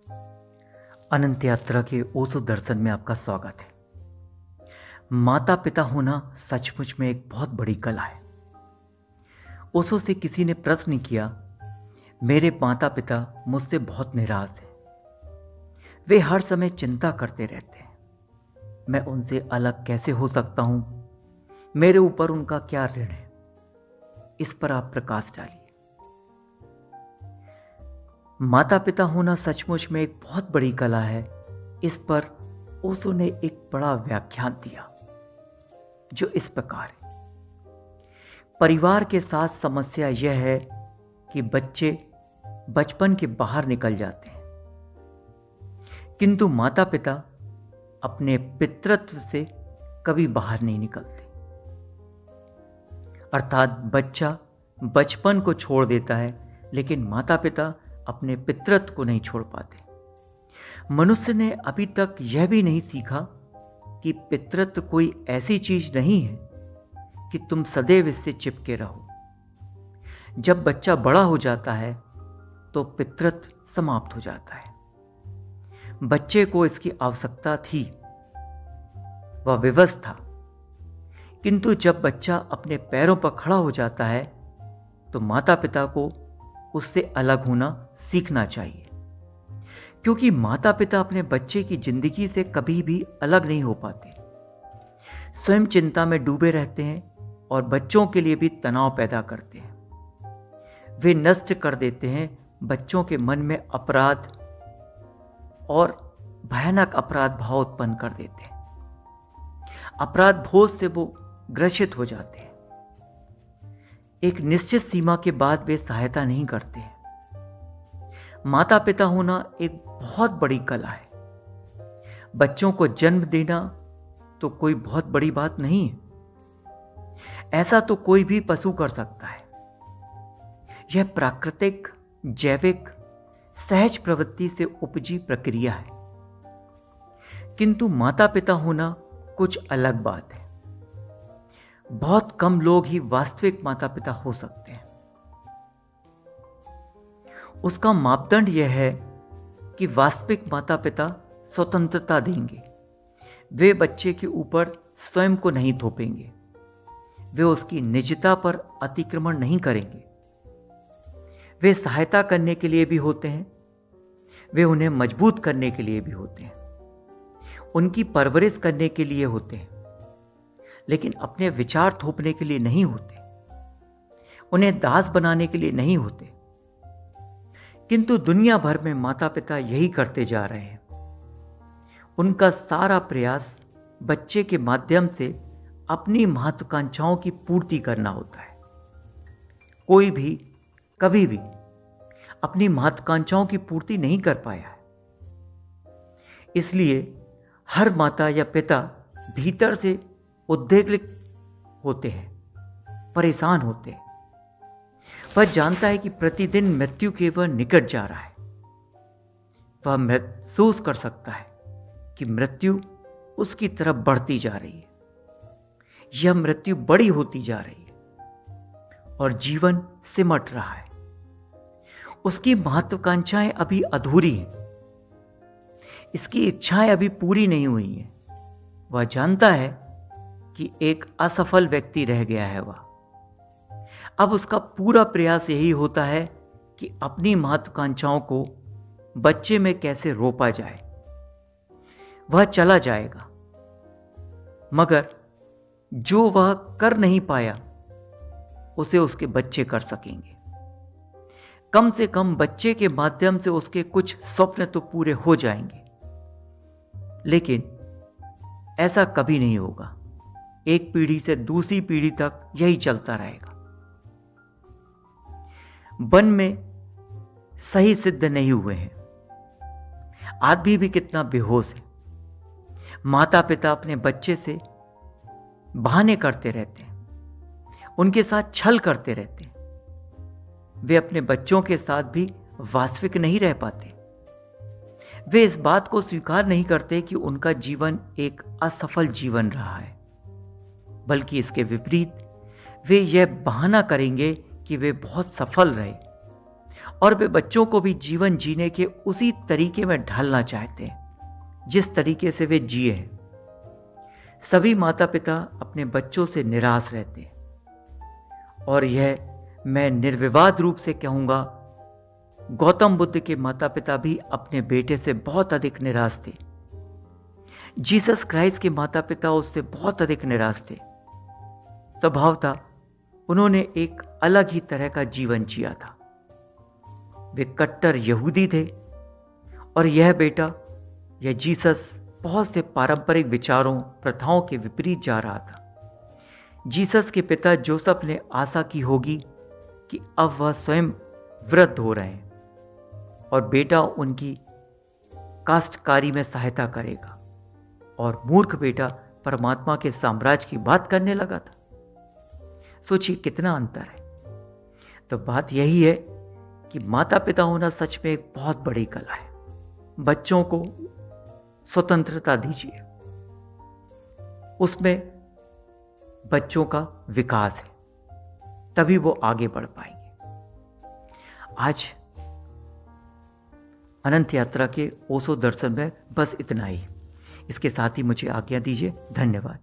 अनंत यात्रा के ओशो दर्शन में आपका स्वागत है। माता पिता होना सचमुच में एक बहुत बड़ी कला है। ओशो से किसी ने प्रश्न किया, मेरे माता पिता मुझसे बहुत निराश हैं। वे हर समय चिंता करते रहते हैं, मैं उनसे अलग कैसे हो सकता हूं? मेरे ऊपर उनका क्या ऋण है? इस पर आप प्रकाश डालिए। माता पिता होना सचमुच में एक बहुत बड़ी कला है। इस पर ओशो ने एक बड़ा व्याख्यान दिया जो इस प्रकार है। परिवार के साथ समस्या यह है कि बच्चे बचपन के बाहर निकल जाते हैं, किंतु माता पिता अपने पितृत्व से कभी बाहर नहीं निकलते। अर्थात बच्चा बचपन को छोड़ देता है, लेकिन माता पिता अपने पितृत्व को नहीं छोड़ पाते। मनुष्य ने अभी तक यह भी नहीं सीखा कि पितृत्व कोई ऐसी चीज नहीं है कि तुम सदैव इससे चिपके रहो। जब बच्चा बड़ा हो जाता है तो पितृत्व समाप्त हो जाता है। बच्चे को इसकी आवश्यकता थी, वह विवश था, किंतु जब बच्चा अपने पैरों पर खड़ा हो जाता है तो माता पिता को उससे अलग होना सीखना चाहिए, क्योंकि माता पिता अपने बच्चे की जिंदगी से कभी भी अलग नहीं हो पाते। स्वयं चिंता में डूबे रहते हैं और बच्चों के लिए भी तनाव पैदा करते हैं। वे नष्ट कर देते हैं बच्चों के मन में अपराध और भयानक अपराध भाव उत्पन्न कर देते हैं। अपराध बोझ से वो ग्रसित हो जाते हैं। एक निश्चित सीमा के बाद वे सहायता नहीं करते हैं। माता पिता होना एक बहुत बड़ी कला है। बच्चों को जन्म देना तो कोई बहुत बड़ी बात नहीं है। ऐसा तो कोई भी पशु कर सकता है। यह प्राकृतिक, जैविक, सहज प्रवृत्ति से उपजी प्रक्रिया है। किंतु माता पिता होना कुछ अलग बात है। बहुत कम लोग ही वास्तविक माता पिता हो सकते हैं। उसका मापदंड यह है कि वास्तविक माता पिता स्वतंत्रता देंगे। वे बच्चे के ऊपर स्वयं को नहीं थोपेंगे। वे उसकी निजता पर अतिक्रमण नहीं करेंगे। वे सहायता करने के लिए भी होते हैं, वे उन्हें मजबूत करने के लिए भी होते हैं, उनकी परवरिश करने के लिए होते हैं, लेकिन अपने विचार थोपने के लिए नहीं होते, उन्हें दास बनाने के लिए नहीं होते। किंतु दुनिया भर में माता पिता यही करते जा रहे हैं। उनका सारा प्रयास बच्चे के माध्यम से अपनी महत्वाकांक्षाओं की पूर्ति करना होता है। कोई भी कभी भी अपनी महत्वाकांक्षाओं की पूर्ति नहीं कर पाया है। इसलिए हर माता या पिता भीतर से उद्वेलित होते हैं, परेशान होते हैं। वह जानता है कि प्रतिदिन मृत्यु के वह निकट जा रहा है। वह महसूस कर सकता है कि मृत्यु उसकी तरफ बढ़ती जा रही है। यह मृत्यु बड़ी होती जा रही है और जीवन सिमट रहा है। उसकी महत्वाकांक्षाएं अभी अधूरी हैं। इसकी इच्छाएं अभी पूरी नहीं हुई हैं। वह जानता है कि एक असफल व्यक्ति रह गया है। वह अब उसका पूरा प्रयास यही होता है कि अपनी महत्वाकांक्षाओं को बच्चे में कैसे रोपा जाए। वह चला जाएगा, मगर जो वह कर नहीं पाया उसे उसके बच्चे कर सकेंगे। कम से कम बच्चे के माध्यम से उसके कुछ स्वप्न तो पूरे हो जाएंगे। लेकिन ऐसा कभी नहीं होगा। एक पीढ़ी से दूसरी पीढ़ी तक यही चलता रहेगा। वन में सही सिद्ध नहीं हुए हैं। आदमी भी कितना बेहोश है। माता पिता अपने बच्चे से बहाने करते रहते हैं, उनके साथ छल करते रहते हैं। वे अपने बच्चों के साथ भी वास्तविक नहीं रह पाते। वे इस बात को स्वीकार नहीं करते कि उनका जीवन एक असफल जीवन रहा है, बल्कि इसके विपरीत वे यह बहाना करेंगे कि वे बहुत सफल रहे और वे बच्चों को भी जीवन जीने के उसी तरीके में ढालना चाहते हैं जिस तरीके से वे जिए हैं। सभी माता पिता अपने बच्चों से निराश रहते हैं और यह मैं निर्विवाद रूप से कहूंगा, गौतम बुद्ध के माता पिता भी अपने बेटे से बहुत अधिक निराश थे। जीसस क्राइस्ट के माता पिता उससे बहुत अधिक निराश थे। स्वभाव था, उन्होंने एक अलग ही तरह का जीवन जिया था। वे कट्टर यहूदी थे और यह बेटा, यह जीसस बहुत से पारंपरिक विचारों प्रथाओं के विपरीत जा रहा था। जीसस के पिता जोसेफ ने आशा की होगी कि अब वह स्वयं वृद्ध हो रहे हैं और बेटा उनकी काश्तकारी में सहायता करेगा, और मूर्ख बेटा परमात्मा के साम्राज्य की बात करने लगा था। सोचिए कितना अंतर है। तो बात यही है कि माता पिता होना सच में एक बहुत बड़ी कला है। बच्चों को स्वतंत्रता दीजिए, उसमें बच्चों का विकास है, तभी वो आगे बढ़ पाएंगे। आज अनंत यात्रा के ओशो दर्शन में बस इतना ही। इसके साथ ही मुझे आज्ञा दीजिए। धन्यवाद।